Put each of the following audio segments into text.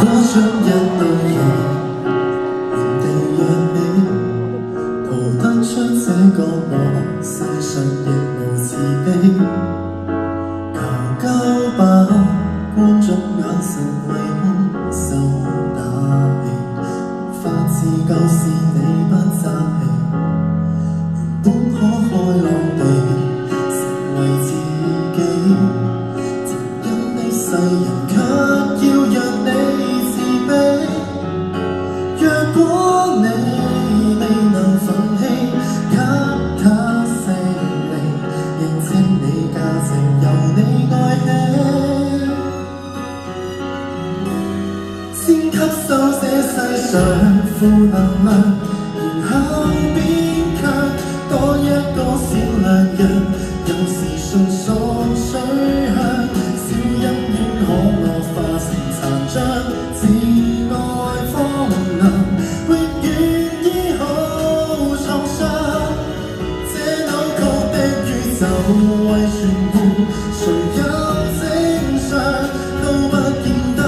多出一對翼，原地讓你逃得出這個我，世上亦無慈悲。求救吧，觀眾眼神為空受打氣，無法自救是你不爭氣，原本可開朗地成為自己，曾因你世人卻要讓你自卑。若果你未能奮氣，給他勝利，認清你價值由你愛起，先吸收這世上負能量，然後變強，多一個善良人，有時迅速水向，小恩怨可惡化成殘障，自愛荒涼，永遠醫好創傷。這扭曲的宇宙為全部，誰有正常都不見得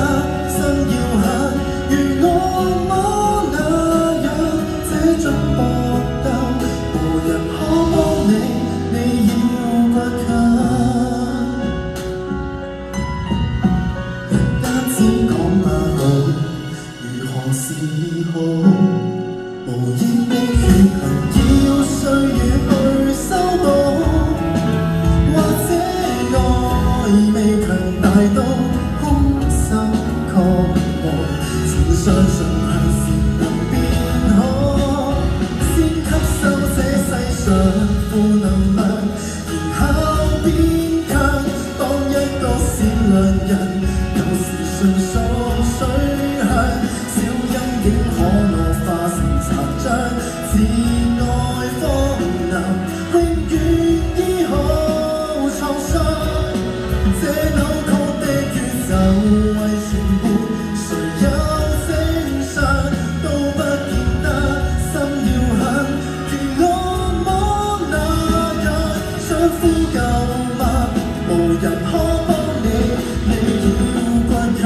心要狠，如惡魔那樣這種搏鬥，無人可幫你，你要倔強。人單只講馬路如何是好，無影的血痕要歲月去修補，或者愛未強大到空心抗暴，請相信係善能變好，先吸收這世上負能量，然後變強，當一個善良人，有時迅速水向，小陰影可惡化成殘障，自愛荒涼，永遠醫好創傷。這扭曲的宇宙為全部，誰有正常都不見得心要狠，如惡魔那樣想呼救嗎？無人可幫你，你要倔強，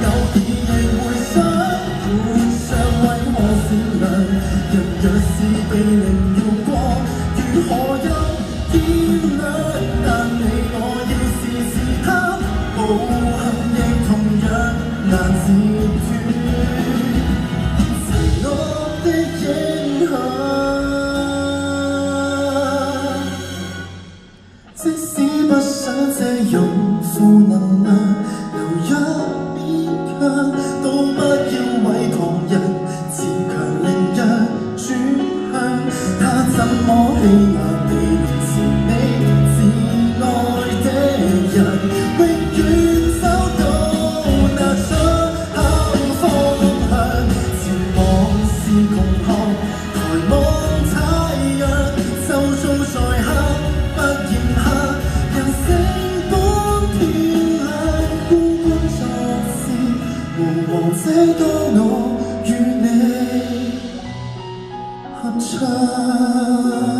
偶爾亦會想互相為我善良，人若是被凌辱過，如何有見諒？但你我要時時刻無憾，亦同樣難截斷邪惡的影響。即使不想這種負能量流入勉強，都不要為旁人自強凌弱轉向。他怎麼欺壓地凌遲你至愛的人，永遠找到那出口方向，前往是窮學抬望太陽，就做在刻不嫌客，人性本漂亮，孤軍作戰，無王者多我與你合唱。